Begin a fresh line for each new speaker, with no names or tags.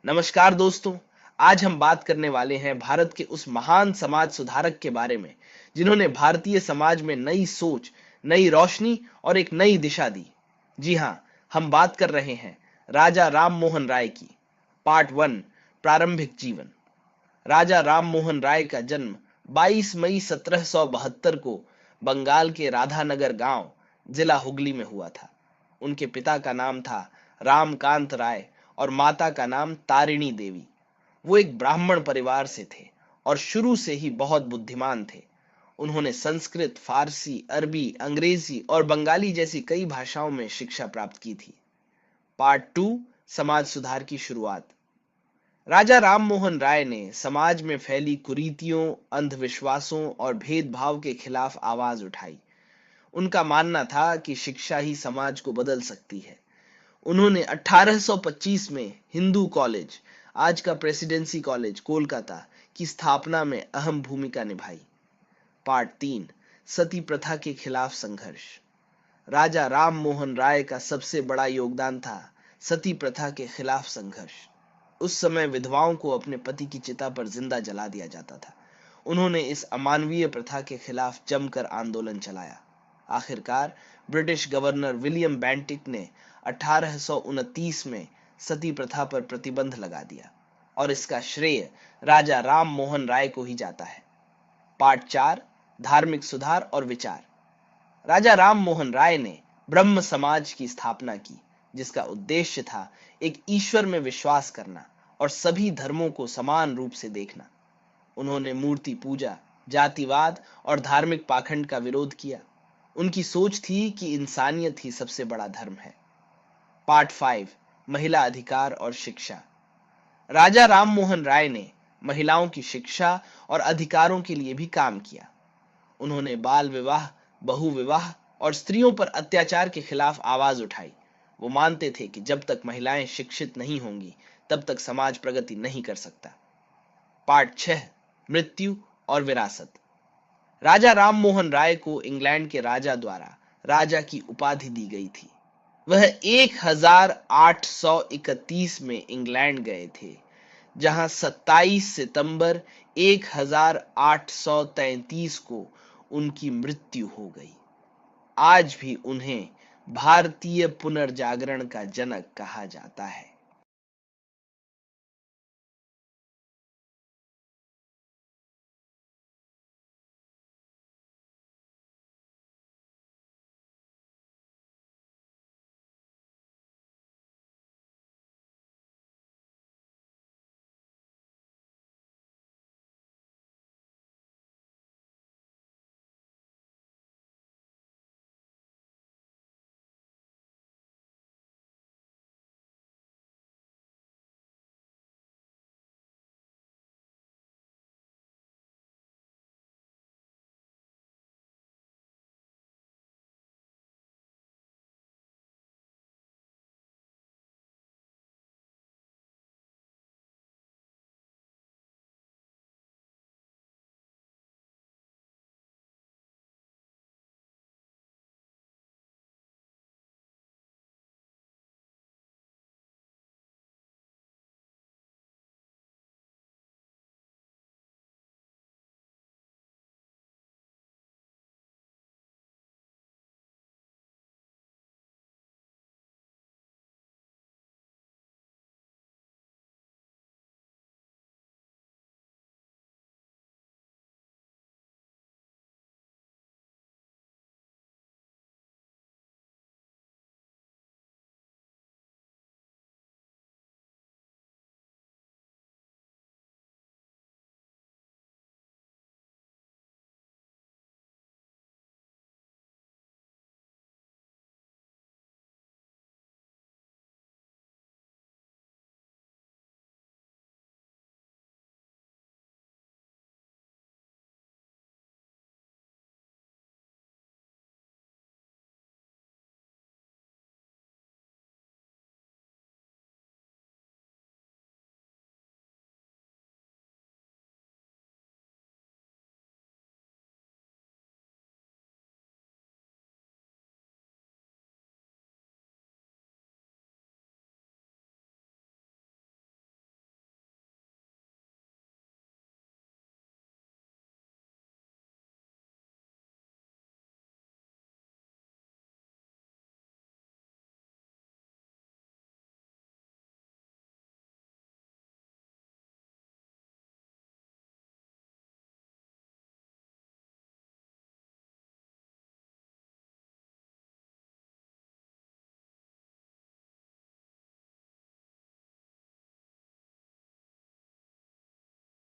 नमस्कार दोस्तों। आज हम बात करने वाले हैं भारत के उस महान समाज सुधारक के बारे में जिन्होंने भारतीय समाज में नई सोच, नई रोशनी और एक नई दिशा दी। जी हाँ, हम बात कर रहे हैं राजा राम मोहन राय की। पार्ट 1, प्रारंभिक जीवन। राजा राम मोहन राय का जन्म 22 मई 1772 को बंगाल के राधानगर गांव, जिला हुगली में हुआ था। उनके पिता का नाम था रामकांत राय और माता का नाम तारिणी देवी। वो एक ब्राह्मण परिवार से थे और शुरू से ही बहुत बुद्धिमान थे। उन्होंने संस्कृत, फारसी, अरबी, अंग्रेजी और बंगाली जैसी कई भाषाओं में शिक्षा प्राप्त की थी। पार्ट 2, समाज सुधार की शुरुआत। राजा राम मोहन राय ने समाज में फैली कुरीतियों, अंधविश्वासों और भेदभाव के खिलाफ आवाज उठाई। उनका मानना था कि शिक्षा ही समाज को बदल सकती है। उन्होंने 1825 में हिंदू कॉलेज, आज का प्रेसिडेंसी कॉलेज, कोलकाता की स्थापना में अहम भूमिका निभाई। पार्ट 3, सती प्रथा के खिलाफ संघर्ष। राजा राम मोहन राय का सबसे बड़ा योगदान था सती प्रथा के खिलाफ संघर्ष। उस समय विधवाओं को अपने पति की चिता पर जिंदा जला दिया जाता था। उन्होंने इस अमानवीय प्रथा के खिलाफ जमकर आंदोलन चलाया। आखिरकार ब्रिटिश गवर्नर विलियम बेंटिक ने 1829 में सती प्रथा पर प्रतिबंध लगा दिया और इसका श्रेय राजा राम मोहन राय को ही जाता है। पार्ट 4, धार्मिक सुधार और विचार। राजा राम मोहन राय ने ब्रह्म समाज की स्थापना की, जिसका उद्देश्य था एक ईश्वर में विश्वास करना और सभी धर्मों को समान रूप से देखना। उन्होंने मूर्ति पूजा, जातिवाद और धार्मिक पाखंड का विरोध किया। उनकी सोच थी कि इंसानियत ही सबसे बड़ा धर्म है। पार्ट 5, महिला अधिकार और शिक्षा। राजा राम मोहन राय ने महिलाओं की शिक्षा और अधिकारों के लिए भी काम किया। उन्होंने बाल विवाह, बहु विवाह और स्त्रियों पर अत्याचार के खिलाफ आवाज उठाई। वो मानते थे कि जब तक महिलाएं शिक्षित नहीं होंगी, तब तक समाज प्रगति नहीं कर सकता। पार्ट 6, मृत्यु और विरासत। राजा राम मोहन राय को इंग्लैंड के राजा द्वारा राजा की उपाधि दी गई थी। वह 1831 में इंग्लैंड गए थे, जहां 27 सितंबर 1833 को उनकी मृत्यु हो गई। आज भी उन्हें भारतीय पुनर्जागरण का जनक कहा जाता है।